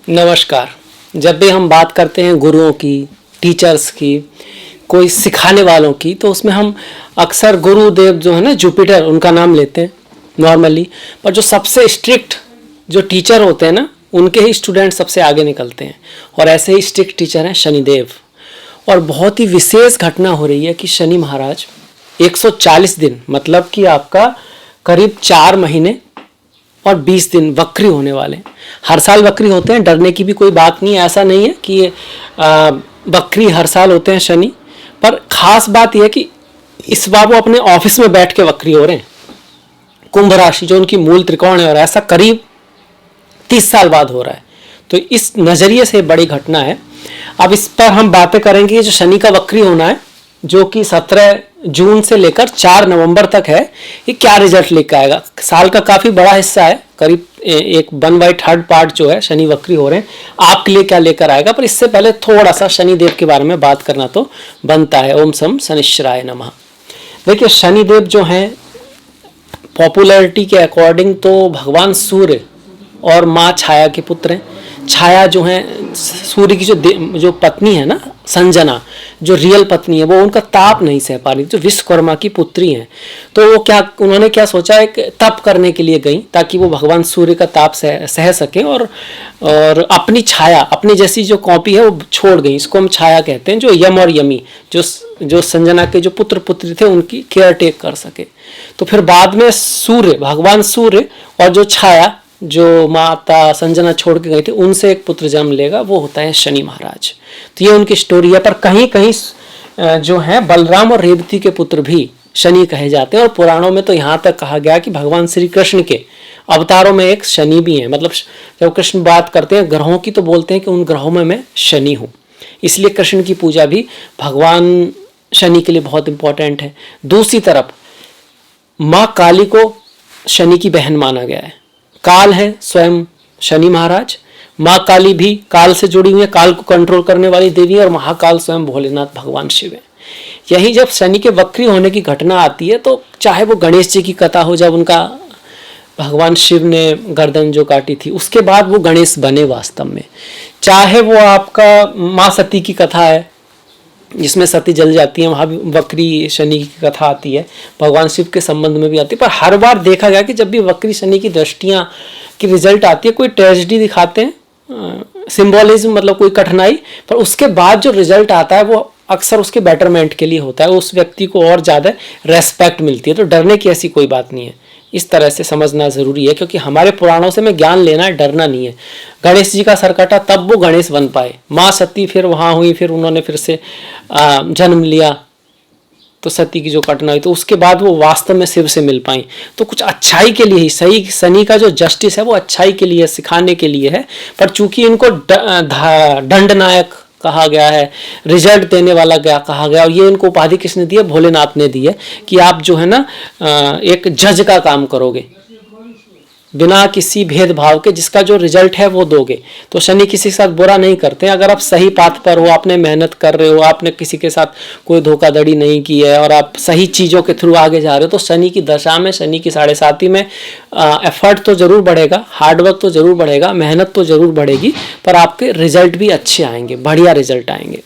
नमस्कार। जब भी हम बात करते हैं गुरुओं की, टीचर्स की, कोई सिखाने वालों की, तो उसमें हम अक्सर गुरुदेव जो है ना, जुपिटर, उनका नाम लेते हैं नॉर्मली। पर जो सबसे स्ट्रिक्ट जो टीचर होते हैं ना, उनके ही स्टूडेंट सबसे आगे निकलते हैं। और ऐसे ही स्ट्रिक्ट टीचर हैं शनिदेव। और बहुत ही विशेष घटना हो रही है कि शनि महाराज 140 दिन, मतलब कि आपका करीब 4 महीने और 20 दिन वक्री होने वाले हैं। हर साल वक्री होते हैं, डरने की भी कोई बात नहीं है। ऐसा नहीं है कि वक्री हर साल होते हैं शनि। पर खास बात यह है कि इस बार वो अपने ऑफिस में बैठ के वक्री हो रहे हैं। कुंभ राशि जो उनकी मूल त्रिकोण है, और ऐसा करीब 30 साल बाद हो रहा है। तो इस नजरिए से बड़ी घटना है। अब इस पर हम बातें करेंगे। जो शनि का वक्री होना है, जो कि 17 जून से लेकर 4 नवंबर तक है, ये क्या रिजल्ट लेकर आएगा। साल का काफी बड़ा हिस्सा है, करीब 1/3 पार्ट जो है शनि वक्री हो रहे हैं, आपके लिए क्या लेकर आएगा। पर इससे पहले थोड़ा सा शनिदेव के बारे में बात करना तो बनता है। ओम सम शनिश्चराय नमः। देखिए, शनिदेव जो हैं पॉपुलैरिटी के अकॉर्डिंग तो भगवान सूर्य और माँ छाया के पुत्र हैं। छाया जो है सूर्य की जो पत्नी है ना, संजना, जो रियल पत्नी है, वो उनका ताप नहीं सह पा रही, जो विश्वकर्मा की पुत्री हैं। तो वो उन्होंने क्या सोचा, एक तप करने के लिए गई ताकि वो भगवान सूर्य का ताप सह सकें, और अपनी छाया, अपनी जैसी जो कॉपी है वो छोड़ गई। इसको हम छाया कहते हैं। जो यम और यमी, जो संजना के जो पुत्र पुत्री थे, उनकी केयर टेक कर सके। तो फिर बाद में सूर्य, भगवान सूर्य और जो छाया, जो माता संजना छोड़ के गई थी, उनसे एक पुत्र जन्म लेगा, वो होता है शनि महाराज। तो ये उनकी स्टोरी है। पर कहीं कहीं जो है बलराम और रेवती के पुत्र भी शनि कहे जाते हैं। और पुराणों में तो यहाँ तक कहा गया कि भगवान श्री कृष्ण के अवतारों में एक शनि भी है। मतलब जब कृष्ण बात करते हैं ग्रहों की, तो बोलते हैं कि उन ग्रहों में मैं शनि हूँ। इसलिए कृष्ण की पूजा भी भगवान शनि के लिए बहुत इंपॉर्टेंट है। दूसरी तरफ माँ काली को शनि की बहन माना गया है। काल है स्वयं शनि महाराज। माँ काली भी काल से जुड़ी हुई है, काल को कंट्रोल करने वाली देवी, और महाकाल स्वयं भोलेनाथ भगवान शिव है। यही जब शनि के वक्री होने की घटना आती है, तो चाहे वो गणेश जी की कथा हो, जब उनका भगवान शिव ने गर्दन जो काटी थी, उसके बाद वो गणेश बने वास्तव में। चाहे वो आपका माँ सती की कथा है, जिसमें सती जल जाती है, वहाँ भी वक्री शनि की कथा आती है। भगवान शिव के संबंध में भी आती है। पर हर बार देखा गया कि जब भी वक्री शनि की दृष्टियाँ की रिजल्ट आती है, कोई ट्रेजेडी दिखाते हैं, सिंबॉलिज्म, मतलब कोई कठिनाई, पर उसके बाद जो रिजल्ट आता है वो अक्सर उसके बेटरमेंट के लिए होता है। उस व्यक्ति को और ज़्यादा रेस्पेक्ट मिलती है। तो डरने की ऐसी कोई बात नहीं है। इस तरह से समझना जरूरी है, क्योंकि हमारे पुराणों से में ज्ञान लेना है, डरना नहीं है। गणेश जी का सर कटा तब वो गणेश बन पाए। माँ सती फिर वहाँ हुई, फिर उन्होंने फिर से जन्म लिया, तो सती की जो घटना हुई, तो उसके बाद वो वास्तव में शिव से मिल पाई। तो कुछ अच्छाई के लिए ही, सही शनि का जो जस्टिस है वो अच्छाई के लिए, सिखाने के लिए है। पर चूंकि इनको दंडनायक कहा गया है, रिजल्ट देने वाला कहा गया, और ये इनको उपाधि किसने दी है? भोलेनाथ ने दी है, कि आप जो है ना एक जज का काम करोगे, बिना किसी भेदभाव के, जिसका जो रिजल्ट है वो दोगे। तो शनि किसी के साथ बुरा नहीं करते। अगर आप सही पाथ पर हो, आपने मेहनत कर रहे हो, आपने किसी के साथ कोई धोखाधड़ी नहीं की है, और आप सही चीज़ों के थ्रू आगे जा रहे हो, तो शनि की दशा में, शनि की 7.5 में एफर्ट तो जरूर बढ़ेगा, हार्डवर्क तो जरूर बढ़ेगा, मेहनत तो जरूर बढ़ेगी, पर आपके रिजल्ट भी अच्छे आएंगे, बढ़िया रिजल्ट आएंगे।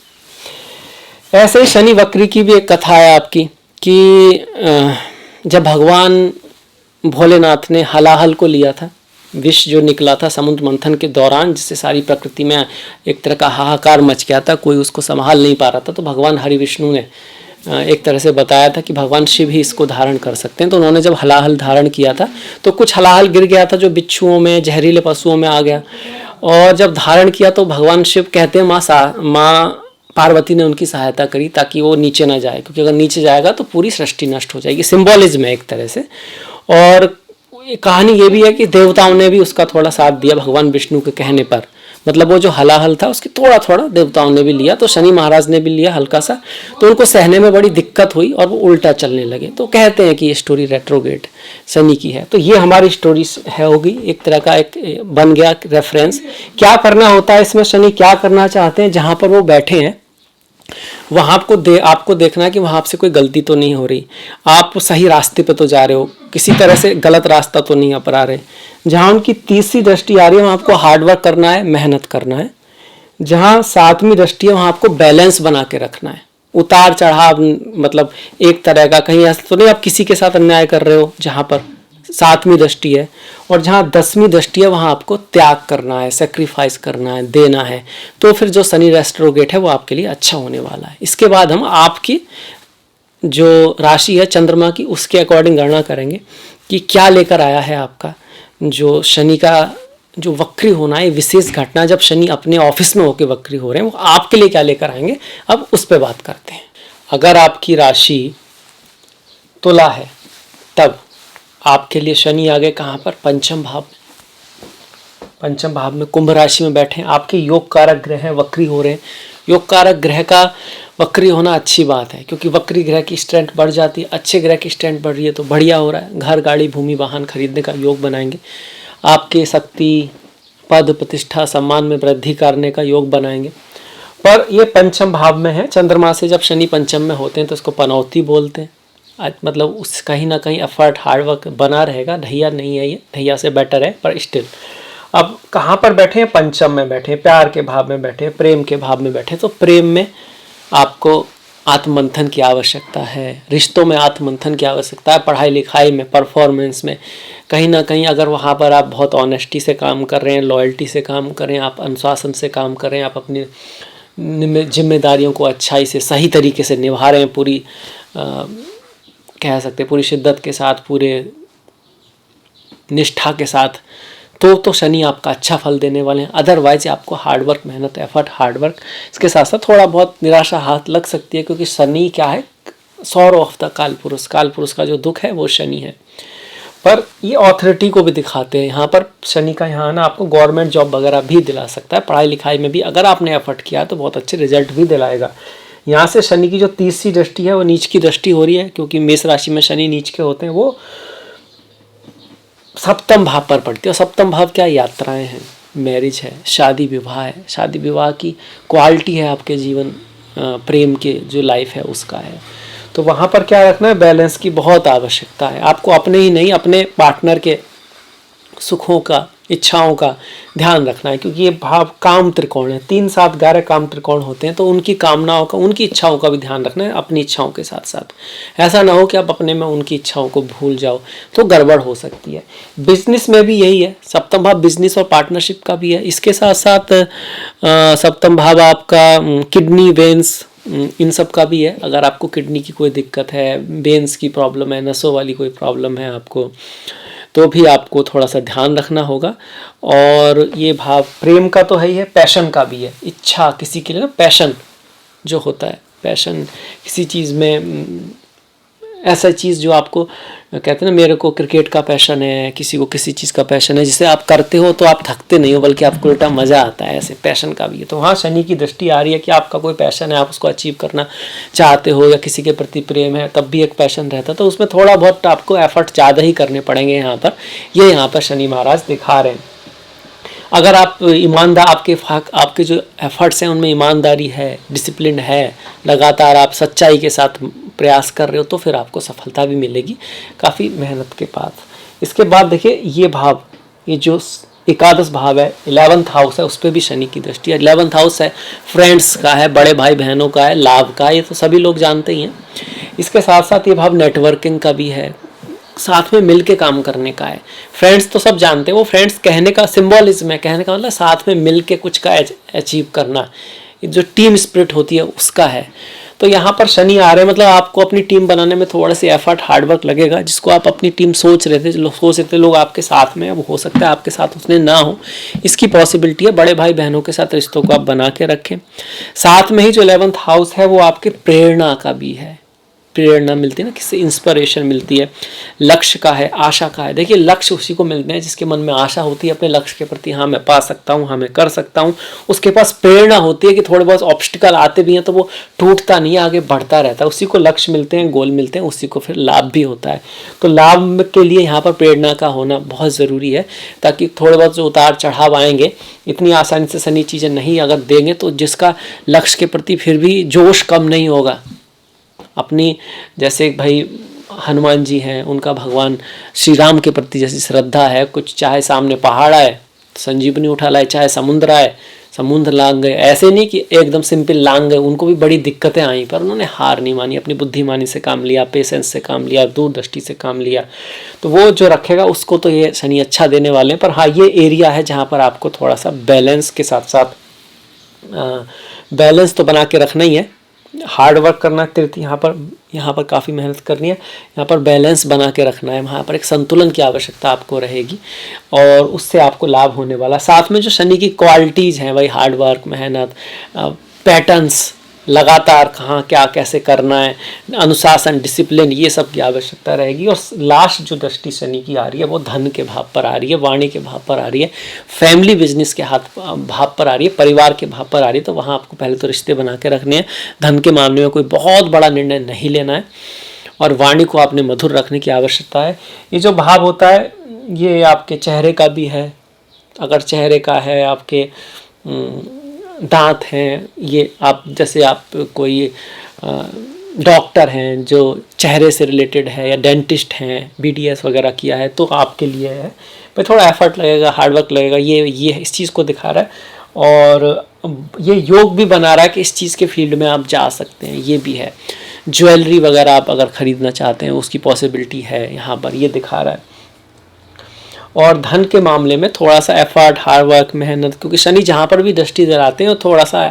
ऐसे ही शनि वक्री की भी एक कथा है आपकी, कि जब भगवान भोलेनाथ ने हलाहल को लिया था, विष जो निकला था समुद्र मंथन के दौरान, जिससे सारी प्रकृति में एक तरह का हाहाकार मच गया था, कोई उसको संभाल नहीं पा रहा था, तो भगवान हरि विष्णु ने एक तरह से बताया था कि भगवान शिव ही इसको धारण कर सकते हैं। तो उन्होंने जब हलाहल धारण किया था, तो कुछ हलाहल गिर गया था जो बिच्छुओं में, जहरीले पशुओं में आ गया, और जब धारण किया तो भगवान शिव कहते हैं माँ पार्वती ने उनकी सहायता करी ताकि वो नीचे ना जाए, क्योंकि अगर नीचे जाएगा तो पूरी सृष्टि नष्ट हो जाएगी। सिंबॉलिज्म है एक तरह से। और कहानी ये भी है कि देवताओं ने भी उसका थोड़ा साथ दिया भगवान विष्णु के कहने पर। मतलब वो जो हलाहल था उसकी थोड़ा थोड़ा देवताओं ने भी लिया, तो शनि महाराज ने भी लिया हल्का सा, तो उनको सहने में बड़ी दिक्कत हुई और वो उल्टा चलने लगे। तो कहते हैं कि ये स्टोरी रेट्रोग्रेड शनि की है। तो ये हमारी स्टोरी है, होगी एक तरह का, एक बन गया रेफरेंस। क्या करना होता है इसमें, शनि क्या करना चाहते हैं, जहाँ पर वो बैठे हैं वहाँ आपको देखना है कि वहाँ आपसे कोई गलती तो नहीं हो रही, आप सही रास्ते पे तो जा रहे हो, किसी तरह से गलत रास्ता तो नहीं अपना रहे। जहाँ उनकी तीसरी दृष्टि आ रही है वहाँ आपको हार्डवर्क करना है, मेहनत करना है। जहाँ सातवीं दृष्टि है वहाँ आपको बैलेंस बना के रखना है, उतार चढ़ाव, मतलब एक तरह का कहीं ऐसा तो नहीं आप किसी के साथ अन्याय कर रहे हो जहाँ पर सातवीं दृष्टि है। और जहाँ 10वीं दृष्टि है वहाँ आपको त्याग करना है, सेक्रीफाइस करना है, देना है। तो फिर जो शनि रेस्ट्रोगेट है वो आपके लिए अच्छा होने वाला है। इसके बाद हम आपकी जो राशि है चंद्रमा की उसके अकॉर्डिंग गणना करेंगे कि क्या लेकर आया है आपका जो शनि का जो वक्री होना है, विशेष घटना जब शनि अपने ऑफिस में होकर वक्री हो रहे हैं वो आपके लिए क्या लेकर आएंगे, अब उस पर बात करते हैं। अगर आपकी राशि तुला है तब आपके लिए शनि आ गए कहाँ पर, पंचम भाव में। पंचम भाव में कुंभ राशि में बैठे, आपके योग कारक ग्रह हैं वक्री हो रहे हैं। योग कारक ग्रह का वक्री होना अच्छी बात है क्योंकि वक्री ग्रह की स्ट्रेंथ बढ़ जाती है, अच्छे ग्रह की स्ट्रेंथ बढ़ रही है तो बढ़िया हो रहा है। घर गाड़ी भूमि वाहन खरीदने का योग बनाएंगे, आपके शक्ति पद प्रतिष्ठा सम्मान में वृद्धि करने का योग बनाएंगे। पर ये पंचम भाव में है, चंद्रमा से जब शनि पंचम में होते हैं तो उसको पनौती बोलते हैं। मतलब उस कहीं ना कहीं एफर्ट हार्डवर्क बना रहेगा, ढैया नहीं है, ये ढैया से बेटर है पर स्टिल। अब कहाँ पर बैठे हैं, पंचम में बैठे, प्यार के भाव में बैठे, प्रेम के भाव में बैठे। तो प्रेम में आपको आत्ममंथन की आवश्यकता है, रिश्तों में आत्ममंथन की आवश्यकता है, पढ़ाई लिखाई में, परफॉर्मेंस में कहीं ना कहीं अगर वहाँ पर आप बहुत ऑनेस्टी से काम कर रहे हैं, लॉयल्टी से काम कर रहे हैं, आप अनुशासन से काम कर रहे हैं, आप अपनी जिम्मेदारियों को अच्छाई से सही तरीके से निभा रहे हैं, पूरी कह सकते हैं पूरी शिद्दत के साथ, पूरे निष्ठा के साथ, तो शनि आपका अच्छा फल देने वाले हैं। अदरवाइज आपको हार्डवर्क, मेहनत, एफर्ट, हार्डवर्क, इसके साथ साथ थोड़ा बहुत निराशा हाथ लग सकती है क्योंकि शनि क्या है, सौर ऑफ द कालपुरुष, कालपुरुष का जो दुख है वो शनि है। पर ये ऑथोरिटी को भी दिखाते हैं यहाँ पर शनि का, यहाँ ना आपको गवर्नमेंट जॉब वगैरह भी दिला सकता है। पढ़ाई लिखाई में भी अगर आपने एफर्ट किया तो बहुत अच्छे रिजल्ट भी दिलाएगा। यहाँ से शनि की जो तीसरी दृष्टि है वो नीच की दृष्टि हो रही है क्योंकि मेष राशि में शनि नीच के होते हैं, वो सप्तम भाव पर पड़ती है। और सप्तम भाव क्या, यात्राएं हैं, मैरिज है, शादी विवाह है, शादी विवाह की क्वालिटी है आपके जीवन, प्रेम के जो लाइफ है उसका है। तो वहाँ पर क्या रखना है, बैलेंस की बहुत आवश्यकता है आपको, अपने ही नहीं अपने पार्टनर के सुखों का, इच्छाओं का ध्यान रखना है क्योंकि ये भाव काम त्रिकोण है, 3 7 11 काम त्रिकोण होते हैं। तो उनकी कामनाओं का, उनकी इच्छाओं का भी ध्यान रखना है अपनी इच्छाओं के साथ साथ। ऐसा ना हो कि आप अपने में उनकी इच्छाओं को भूल जाओ तो गड़बड़ हो सकती है। बिजनेस में भी यही है, सप्तम भाव बिजनेस और पार्टनरशिप का भी है। इसके साथ साथ सप्तम भाव आपका किडनी, वेन्स, इन सब का भी है। अगर आपको किडनी की कोई दिक्कत है, वेन्स की प्रॉब्लम है, नसों वाली कोई प्रॉब्लम है आपको, तो भी आपको थोड़ा सा ध्यान रखना होगा। और ये भाव प्रेम का तो है ही है, पैशन का भी है, इच्छा किसी के लिए ना, पैशन जो होता है, पैशन किसी चीज़ में, ऐसा चीज़ जो आपको कहते हैं ना, मेरे को क्रिकेट का पैशन है, किसी को किसी चीज़ का पैशन है, जिसे आप करते हो तो आप थकते नहीं हो बल्कि आपको उल्टा मज़ा आता है, ऐसे पैशन का भी है। तो हाँ, शनि की दृष्टि आ रही है कि आपका कोई पैशन है, आप उसको अचीव करना चाहते हो, या किसी के प्रति प्रेम है तब भी एक पैशन रहता है, तो उसमें थोड़ा बहुत आपको एफर्ट ज़्यादा ही करने पड़ेंगे यहाँ पर, ये यहाँ पर शनि महाराज दिखा रहे हैं। अगर आप ईमानदार, आपके जो एफर्ट्स हैं उनमें ईमानदारी है, डिसिप्लिन है, लगातार आप सच्चाई के साथ प्रयास कर रहे हो तो फिर आपको सफलता भी मिलेगी काफ़ी मेहनत के बाद। इसके बाद देखिए ये भाव, ये जो एकादश भाव है, 11th हाउस है, उस पर भी शनि की दृष्टि है। 11th हाउस है फ्रेंड्स का है, बड़े भाई बहनों का है, लाभ का है, ये तो सभी लोग जानते ही हैं। इसके साथ साथ ये भाव नेटवर्किंग का भी है, साथ में मिल के काम करने का है। फ्रेंड्स तो सब जानते हैं, वो फ्रेंड्स कहने का सिंबॉलिज्म है, कहने का मतलब साथ में मिल के कुछ का अचीव करना, जो टीम स्पिरिट होती है उसका है। तो यहाँ पर शनि आ रहे हैं, मतलब आपको अपनी टीम बनाने में थोड़ा सा एफर्ट, हार्डवर्क लगेगा। जिसको आप अपनी टीम सोच रहे थे लोग आपके साथ में, अब हो सकता है आपके साथ उतने ना हो, इसकी पॉसिबिलिटी है। बड़े भाई बहनों के साथ रिश्तों को आप बना के रखें। साथ में ही जो 11th हाउस है वो आपके प्रेरणा का भी है, प्रेरणा मिलती है ना, किससे इंस्पिरेशन मिलती है, लक्ष्य का है, आशा का है। देखिए लक्ष्य उसी को मिलते हैं जिसके मन में आशा होती है अपने लक्ष्य के प्रति, हाँ मैं पा सकता हूँ, हाँ मैं कर सकता हूँ। उसके पास प्रेरणा होती है कि थोड़े बहुत ऑब्स्टिकल आते भी हैं तो वो टूटता नहीं है, आगे बढ़ता रहता है। उसी को लक्ष्य मिलते हैं, गोल मिलते हैं, उसी को फिर लाभ भी होता है। तो लाभ के लिए यहाँ पर प्रेरणा का होना बहुत ज़रूरी है, ताकि थोड़े बहुत जो उतार चढ़ाव आएंगे इतनी आसानी से सनी चीज़ें नहीं अगर देंगे तो जिसका लक्ष्य के प्रति फिर भी जोश कम नहीं होगा। अपनी जैसे भाई हनुमान जी हैं, उनका भगवान श्री राम के प्रति जैसी श्रद्धा है, कुछ चाहे सामने पहाड़ आए संजीवनी उठा लाए, चाहे समुद्र आए समुद्र लांग गए। ऐसे नहीं कि एकदम सिंपल लांग गए, उनको भी बड़ी दिक्कतें आई पर उन्होंने हार नहीं मानी, अपनी बुद्धिमानी से काम लिया, पेशेंस से काम लिया, दूरदृष्टि से काम लिया। तो वो जो रखेगा उसको तो ये शनि अच्छा देने वाले हैं। पर हाँ ये एरिया है जहाँ पर आपको थोड़ा सा बैलेंस के साथ साथ बैलेंस तो बना के रखना ही है, हार्ड वर्क करना है तीर्थ, यहाँ पर काफ़ी मेहनत करनी है, यहाँ पर बैलेंस बना के रखना है, वहाँ पर एक संतुलन की आवश्यकता आपको रहेगी और उससे आपको लाभ होने वाला। साथ में जो शनि की क्वालिटीज़ हैं वही हार्ड वर्क, मेहनत, पैटर्न्स, लगातार कहाँ क्या कैसे करना है, अनुशासन, डिसिप्लिन, ये सब की आवश्यकता रहेगी। और लास्ट जो दृष्टि शनि की आ रही है वो धन के भाव पर आ रही है, वाणी के भाव पर आ रही है, फैमिली बिजनेस के भाव पर आ रही है, परिवार के भाव पर आ रही है। तो वहाँ आपको पहले तो रिश्ते बना के रखने हैं, धन के मामले में कोई बहुत बड़ा निर्णय नहीं लेना है और वाणी को आपने मधुर रखने की आवश्यकता है। ये जो भाव होता है ये आपके चेहरे का भी है, अगर चेहरे का है, आपके दांत हैं, ये आप जैसे आप कोई डॉक्टर हैं जो चेहरे से रिलेटेड है या डेंटिस्ट हैं, BDS वगैरह किया है तो आपके लिए है, पर थोड़ा एफर्ट लगेगा, हार्डवर्क लगेगा। ये इस चीज़ को दिखा रहा है और ये योग भी बना रहा है कि इस चीज़ के फील्ड में आप जा सकते हैं, ये भी है। ज्वेलरी वगैरह आप अगर ख़रीदना चाहते हैं उसकी पॉसिबिलिटी है यहाँ पर, ये दिखा रहा है। और धन के मामले में थोड़ा सा एफर्ट, हार्ड वर्क, मेहनत, क्योंकि शनि जहाँ पर भी दृष्टि दिलाते हैं थोड़ा सा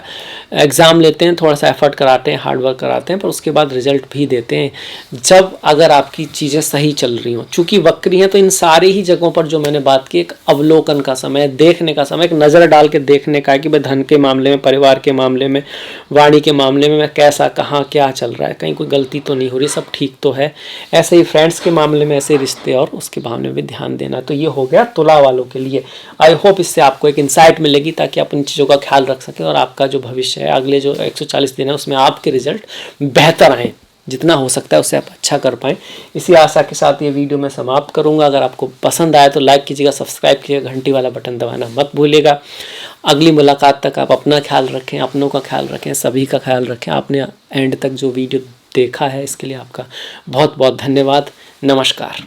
एग्ज़ाम लेते हैं, थोड़ा सा एफर्ट कराते हैं, हार्ड वर्क कराते हैं, पर उसके बाद रिजल्ट भी देते हैं जब अगर आपकी चीज़ें सही चल रही हों। चूँकि वक्री हैं तो इन सारी ही जगहों पर जो मैंने बात की, एक अवलोकन का समय, देखने का समय, एक नज़र डाल के देखने का है कि भाई धन के मामले में, परिवार के मामले में, वाणी के मामले में मैं कैसा, कहाँ क्या चल रहा है, कहीं कोई गलती तो नहीं हो रही, सब ठीक तो है। ऐसे ही फ्रेंड्स के मामले में, ऐसे रिश्ते और उसके मामले में ध्यान देना। तो ये हो गया तुला वालों के लिए। आई होप इससे आपको एक इंसाइट मिलेगी ताकि आप इन चीज़ों का ख्याल रख सकें और आपका जो भविष्य है अगले जो 140 दिन है उसमें आपके रिजल्ट बेहतर आएँ, जितना हो सकता है उससे आप अच्छा कर पाएँ। इसी आशा के साथ ये वीडियो मैं समाप्त करूँगा। अगर आपको पसंद आया तो लाइक कीजिएगा, सब्सक्राइब कीजिएगा, घंटी वाला बटन दबाना मत भूलिएगा। अगली मुलाकात तक आप अपना ख्याल रखें, अपनों का ख्याल रखें, सभी का ख्याल रखें। आपने एंड तक जो वीडियो देखा है इसके लिए आपका बहुत बहुत धन्यवाद। नमस्कार।